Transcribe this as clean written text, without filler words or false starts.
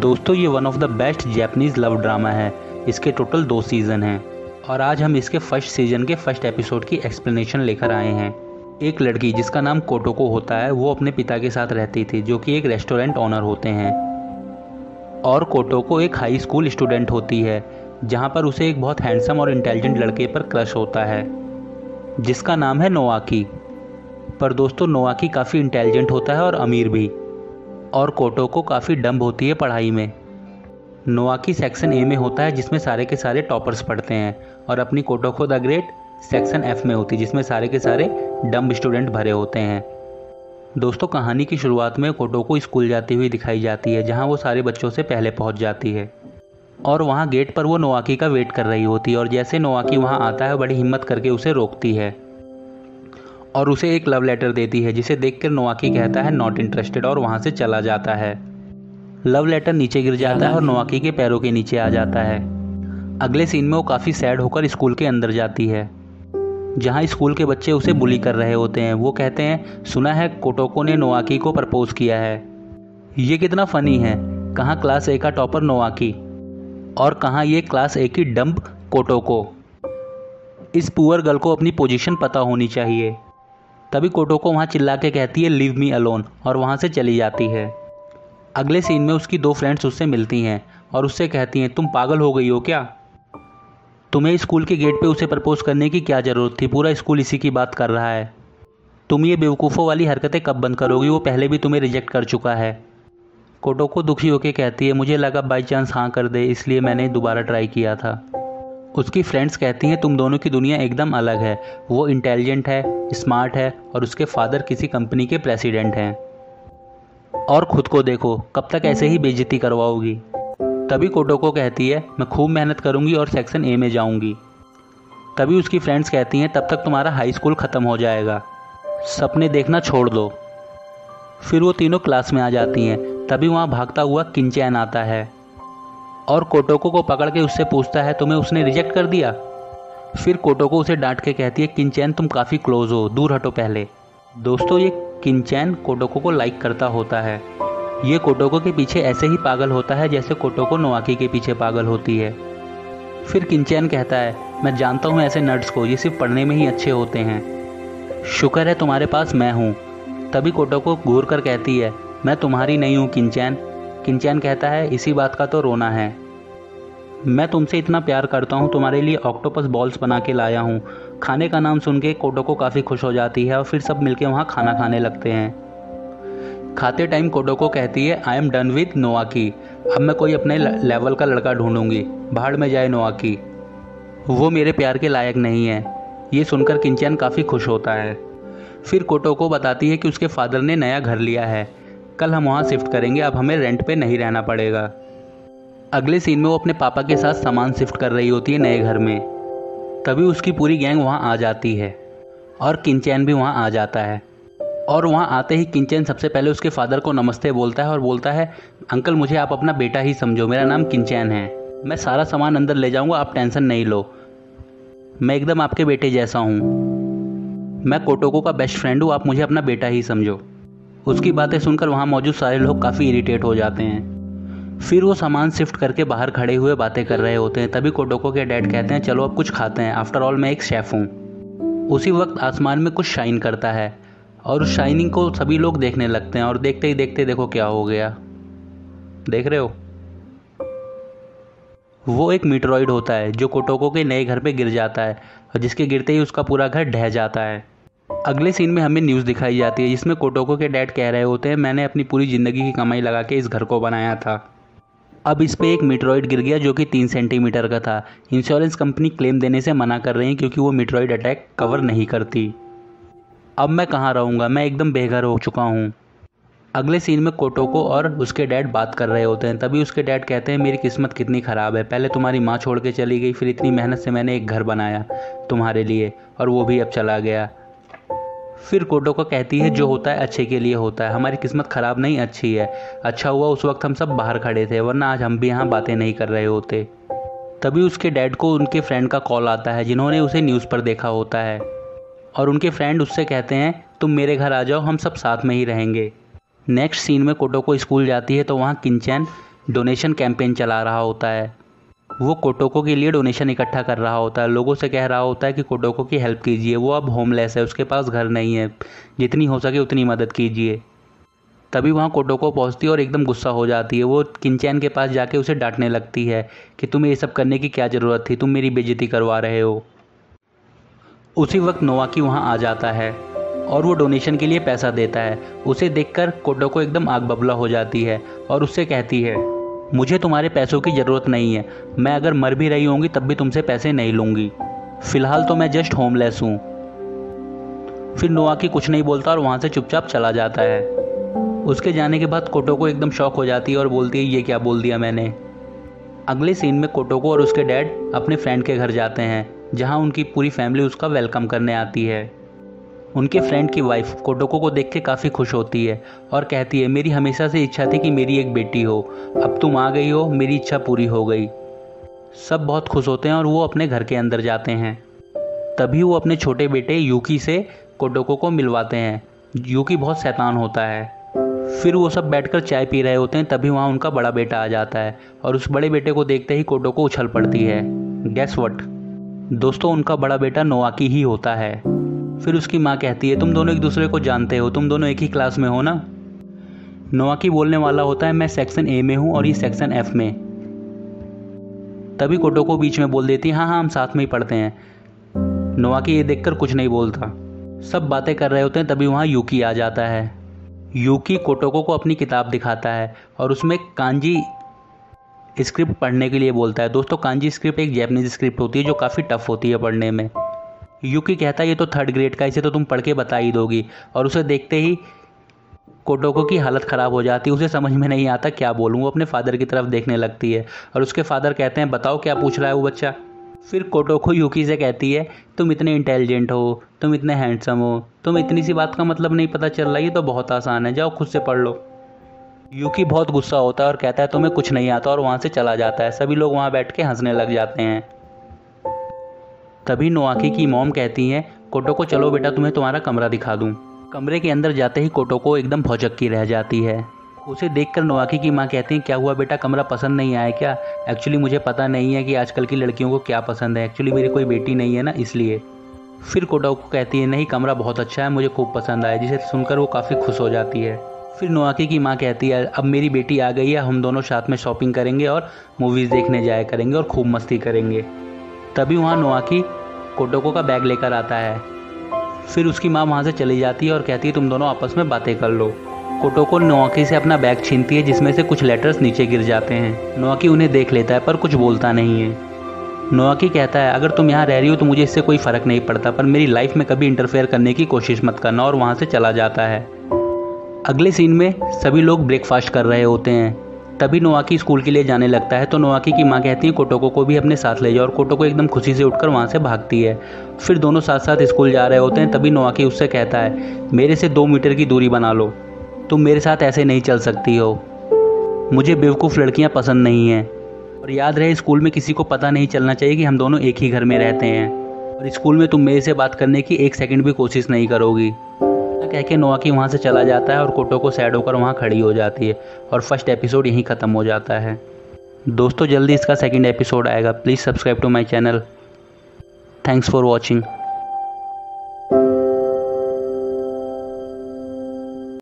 दोस्तों ये one of the best Japanese love drama है। इसके टोटल 2 सीज़न हैं और आज हम इसके फर्स्ट सीज़न के फर्स्ट एपिसोड की एक्सप्लेनेशन लेकर आए हैं। एक लड़की जिसका नाम कोटोको होता है वो अपने पिता के साथ रहती थी जो कि एक रेस्टोरेंट ओनर होते हैं। और कोटोको एक हाई स्कूल स्टूडेंट होती है जहाँ पर उसे एक बहुत हैंडसम और इंटेलिजेंट लड़के पर क्रश होता है जिसका नाम है नोआकी। पर दोस्तों नोआकी काफ़ी इंटेलिजेंट होता है और अमीर भी, और कोटोको काफ़ी डम्ब होती है पढ़ाई में। नोआकी सेक्शन ए में होता है जिसमें सारे के सारे टॉपर्स पढ़ते हैं और अपनी कोटोको द ग्रेट सेक्शन एफ में होती है जिसमें सारे के सारे डम्ब स्टूडेंट भरे होते हैं। दोस्तों कहानी की शुरुआत में कोटोको स्कूल जाती हुई दिखाई जाती है जहां वो सारे बच्चों से पहले पहुंच जाती है और वहां गेट पर वो नोआकी का वेट कर रही होती है। और जैसे नोआकी वहां आता है बड़ी हिम्मत करके उसे रोकती है और उसे एक लव लेटर देती है जिसे देखकर नोआकी कहता है नॉट इंटरेस्टेड और वहां से चला जाता है। लव लेटर नीचे गिर जाता है और नोआकी के पैरों के नीचे आ जाता है। अगले सीन में वो काफ़ी सैड होकर स्कूल के अंदर जाती है जहां स्कूल के बच्चे उसे बुली कर रहे होते हैं। वो कहते हैं सुना है कोटोको ने नोआकी को प्रपोज किया है। ये कितना फ़नी है, कहाँ क्लास ए का टॉपर नोआकी और कहाँ ये क्लास ए की डम्ब कोटोको। इस पुअर गर्ल को अपनी पोजीशन पता होनी चाहिए। तभी कोटोको वहाँ चिल्ला के कहती है लीव मी अलोन और वहाँ से चली जाती है। अगले सीन में उसकी 2 फ्रेंड्स उससे मिलती हैं और उससे कहती हैं तुम पागल हो गई हो क्या, तुम्हें स्कूल के गेट पे उसे प्रपोज करने की क्या ज़रूरत थी, पूरा स्कूल इसी की बात कर रहा है। तुम ये बेवकूफ़ों वाली हरकतें कब बंद करोगी, वो पहले भी तुम्हें रिजेक्ट कर चुका है। कोटोको दुखी होकर कहती है मुझे लगा बाई चांस हाँ कर दे इसलिए मैंने दोबारा ट्राई किया था। उसकी फ्रेंड्स कहती हैं तुम दोनों की दुनिया एकदम अलग है, वो इंटेलिजेंट है, स्मार्ट है और उसके फादर किसी कंपनी के प्रेसिडेंट हैं। और ख़ुद को देखो कब तक ऐसे ही बेइज्जती करवाओगी। तभी कोटोको कहती है मैं खूब मेहनत करूँगी और सेक्शन ए में जाऊँगी। तभी उसकी फ्रेंड्स कहती हैं तब तक तुम्हारा हाई स्कूल ख़त्म हो जाएगा, सपने देखना छोड़ दो। फिर वो तीनों क्लास में आ जाती हैं। तभी वहाँ भागता हुआ किंचैन आता है और कोटोको को पकड़ के उससे पूछता है तुम्हें उसने रिजेक्ट कर दिया। फिर कोटोको उसे डांट के कहती है किंचैन तुम काफ़ी क्लोज हो, दूर हटो पहले। दोस्तों ये किंचैन कोटोको को लाइक करता होता है। ये कोटोको के पीछे ऐसे ही पागल होता है जैसे कोटोको नोआकी के पीछे पागल होती है। फिर किंचैन कहता है मैं जानता हूँ ऐसे नर्ड्स को, ये सिर्फ पढ़ने में ही अच्छे होते हैं, शुक्र है तुम्हारे पास मैं हूँ। तभी कोटोको घूर कर कहती है मैं तुम्हारी नहीं हूँ किंचैन। किंचैन कहता है इसी बात का तो रोना है, मैं तुमसे इतना प्यार करता हूँ, तुम्हारे लिए ऑक्टोपस बॉल्स बना के लाया हूँ। खाने का नाम सुन के कोटोको काफ़ी खुश हो जाती है और फिर सब मिलके वहाँ खाना खाने लगते हैं। खाते टाइम कोटोको कहती है आई एम डन विद नोआकी, अब मैं कोई अपने लेवल का लड़का ढूंढूंगी, भाड़ में जाए नोआकी, वो मेरे प्यार के लायक नहीं है। ये सुनकर किंचैन काफ़ी खुश होता है। फिर कोटोको बताती है कि उसके फादर ने नया घर लिया है, कल हम वहाँ शिफ्ट करेंगे, अब हमें रेंट पे नहीं रहना पड़ेगा। अगले सीन में वो अपने पापा के साथ सामान शिफ्ट कर रही होती है नए घर में। तभी उसकी पूरी गैंग वहाँ आ जाती है और किंचैन भी वहाँ आ जाता है। और वहाँ आते ही किंचैन सबसे पहले उसके फादर को नमस्ते बोलता है और बोलता है अंकल मुझे आप अपना बेटा ही समझो, मेरा नाम किंचैन है, मैं सारा सामान अंदर ले जाऊँगा, आप टेंशन नहीं लो, मैं एकदम आपके बेटे जैसा हूँ, मैं कोटोको का बेस्ट फ्रेंड हूँ, आप मुझे अपना बेटा ही समझो। उसकी बातें सुनकर वहाँ मौजूद सारे लोग काफ़ी इरिटेट हो जाते हैं। फिर वो सामान शिफ्ट करके बाहर खड़े हुए बातें कर रहे होते हैं। तभी कोटोको के डैड कहते हैं चलो अब कुछ खाते हैं, आफ्टर ऑल मैं एक शेफ़ हूँ। उसी वक्त आसमान में कुछ शाइन करता है और उस शाइनिंग को सभी लोग देखने लगते हैं और देखते ही देखते देखो क्या हो गया, देख रहे हो, वो एक मीटरॉइड होता है जो कोटोको के नए घर पे गिर जाता है और जिसके गिरते ही उसका पूरा घर ढह जाता है। अगले सीन में हमें न्यूज़ दिखाई जाती है जिसमें कोटोको के डैड कह रहे होते हैं मैंने अपनी पूरी ज़िंदगी की कमाई लगा के इस घर को बनाया था, अब इस पे एक मीटरॉइड गिर गया जो कि 3 सेंटीमीटर का था। इंश्योरेंस कंपनी क्लेम देने से मना कर रही है क्योंकि वो मीटरॉइड अटैक कवर नहीं करती। अब मैं कहाँ रहूँगा, मैं एकदम बेघर हो चुका हूँ। अगले सीन में कोटोको और उसके डैड बात कर रहे होते हैं। तभी उसके डैड कहते हैं मेरी किस्मत कितनी ख़राब है, पहले तुम्हारी माँ छोड़ के चली गई, फिर इतनी मेहनत से मैंने एक घर बनाया तुम्हारे लिए और वो भी अब चला गया। फिर कोटोको कहती है जो होता है अच्छे के लिए होता है, हमारी किस्मत ख़राब नहीं अच्छी है, अच्छा हुआ उस वक्त हम सब बाहर खड़े थे वरना आज हम भी यहाँ बातें नहीं कर रहे होते। तभी उसके डैड को उनके फ्रेंड का कॉल आता है जिन्होंने उसे न्यूज़ पर देखा होता है और उनके फ्रेंड उससे कहते हैं तुम मेरे घर आ जाओ, हम सब साथ में ही रहेंगे। नेक्स्ट सीन में कोटोको स्कूल जाती है तो वहाँ किंचैन डोनेशन कैंपेन चला रहा होता है। वो कोटोको के लिए डोनेशन इकट्ठा कर रहा होता है, लोगों से कह रहा होता है कि कोटोको की हेल्प कीजिए, वो अब होमलेस है, उसके पास घर नहीं है, जितनी हो सके उतनी मदद कीजिए। तभी वहाँ कोटोको पहुँचती है और एकदम गुस्सा हो जाती है। वो किंचैन के पास जाके उसे डांटने लगती है कि तुम्हें ये सब करने की क्या ज़रूरत थी, तुम मेरी बेइज्जती करवा रहे हो। उसी वक्त नोवाकी वहाँ आ जाता है और वो डोनेशन के लिए पैसा देता है। उसे देखकर कोटोको एकदम आग बबूला हो जाती है और उससे कहती है, मुझे तुम्हारे पैसों की ज़रूरत नहीं है, मैं अगर मर भी रही होंगी तब भी तुमसे पैसे नहीं लूँगी, फ़िलहाल तो मैं जस्ट होमलेस हूँ। फिर नोवाकी कुछ नहीं बोलता और वहाँ से चुपचाप चला जाता है। उसके जाने के बाद कोटोको एकदम शॉक हो जाती है और बोलती है, ये क्या बोल दिया मैंने। अगले सीन में कोटोको और उसके डैड अपने फ्रेंड के घर जाते हैं, जहाँ उनकी पूरी फैमिली उसका वेलकम करने आती है। उनके फ्रेंड की वाइफ कोटोको को देख के काफ़ी खुश होती है और कहती है, मेरी हमेशा से इच्छा थी कि मेरी एक बेटी हो, अब तुम आ गई हो, मेरी इच्छा पूरी हो गई। सब बहुत खुश होते हैं और वो अपने घर के अंदर जाते हैं। तभी वो अपने छोटे बेटे यूकी से कोटोको को मिलवाते हैं। यूकी बहुत शैतान होता है। फिर वो सब बैठकर चाय पी रहे होते हैं, तभी वहाँ उनका बड़ा बेटा आ जाता है और उस बड़े बेटे को देखते ही कोटोको उछल पड़ती है। गेस व्हाट दोस्तों, उनका बड़ा बेटा नोवाकी ही होता है। फिर उसकी माँ कहती है, तुम दोनों एक दूसरे को जानते हो, तुम दोनों एक ही क्लास में हो ना। नोवाकी बोलने वाला होता है, मैं सेक्शन ए में हूँ और ये सेक्शन एफ में। तभी कोटोको बीच में बोल देती है, हाँ हाँ हम साथ में ही पढ़ते हैं। नोवाकी ये देखकर कुछ नहीं बोलता। सब बातें कर रहे होते हैं, तभी वहाँ यूकी आ जाता है। यूकी कोटोको को अपनी किताब दिखाता है और उसमें कांजी स्क्रिप्ट पढ़ने के लिए बोलता है। दोस्तों, कांजी स्क्रिप्ट एक जैपनीज स्क्रिप्ट होती है जो काफ़ी टफ होती है पढ़ने में। यूकी कहता है, ये तो 3rd ग्रेड का, इसे तो तुम पढ़ के बता ही दोगी। और उसे देखते ही कोटोको की हालत ख़राब हो जाती है, उसे समझ में नहीं आता क्या बोलूँ। वो अपने फादर की तरफ देखने लगती है और उसके फादर कहते हैं, बताओ क्या पूछ रहा है वो बच्चा। फिर कोटोको यूकी से कहती है, तुम इतने इंटेलिजेंट हो, तुम इतने हैंडसम हो, तुम्हें इतनी सी बात का मतलब नहीं पता चल रहा, ये तो बहुत आसान है, जाओ खुद से पढ़ लो। यूकी बहुत गुस्सा होता है और कहता है, तुम्हें कुछ नहीं आता, और वहाँ से चला जाता है। सभी लोग वहाँ बैठ के हंसने लग जाते हैं। तभी नोवाकी की मॉम कहती हैं, कोटोको चलो बेटा, तुम्हें तुम्हारा कमरा दिखा दूँ। कमरे के अंदर जाते ही कोटोको एकदम भौचक्की रह जाती है। उसे देखकर नोवाकी की माँ कहती हैं, क्या हुआ बेटा, कमरा पसंद नहीं आया क्या? एक्चुअली मुझे पता नहीं है कि आजकल की लड़कियों को क्या पसंद है, एक्चुअली मेरी कोई बेटी नहीं है ना, इसलिए। फिर कोटोको कहती है, नहीं कमरा बहुत अच्छा है, मुझे खूब पसंद आया, जिसे सुनकर वो काफ़ी खुश हो जाती है। फिर नोवाकी की माँ कहती है, अब मेरी बेटी आ गई है, हम दोनों साथ में शॉपिंग करेंगे और मूवीज़ देखने जाया करेंगे और खूब मस्ती करेंगे। तभी वहाँ नोवाकी कोटोको का बैग लेकर आता है। फिर उसकी माँ वहाँ से चली जाती है और कहती है, तुम दोनों आपस में बातें कर लो। कोटोको नोवाकी से अपना बैग छीनती है, जिसमें से कुछ लेटर्स नीचे गिर जाते हैं। नोवाकी उन्हें देख लेता है पर कुछ बोलता नहीं है। नोवाकी कहता है, अगर तुम यहाँ रह रही हो तो मुझे इससे कोई फ़र्क नहीं पड़ता, पर मेरी लाइफ में कभी इंटरफेयर करने की कोशिश मत करना, और वहाँ से चला जाता है। अगले सीन में सभी लोग ब्रेकफास्ट कर रहे होते हैं। तभी नोवाकी स्कूल के लिए जाने लगता है तो नोवाकी की माँ कहती है, कोटोको को भी अपने साथ ले जाओ, और कोटोको एकदम खुशी से उठकर वहाँ से भागती है। फिर दोनों साथ साथ स्कूल जा रहे होते हैं। तभी नोवाकी उससे कहता है, मेरे से 2 मीटर की दूरी बना लो, तुम मेरे साथ ऐसे नहीं चल सकती हो, मुझे बेवकूफ़ लड़कियाँ पसंद नहीं हैं, और याद रहे स्कूल में किसी को पता नहीं चलना चाहिए कि हम दोनों एक ही घर में रहते हैं, और स्कूल में तुम मेरे से बात करने की 1 सेकंड भी कोशिश नहीं करोगी। कह के नोवाकी वहाँ से चला जाता है और कोटोको सैड होकर वहाँ खड़ी हो जाती है, और फर्स्ट एपिसोड यहीं ख़त्म हो जाता है। दोस्तों, जल्दी इसका 2nd एपिसोड आएगा, please subscribe to my channel. Thanks for watching.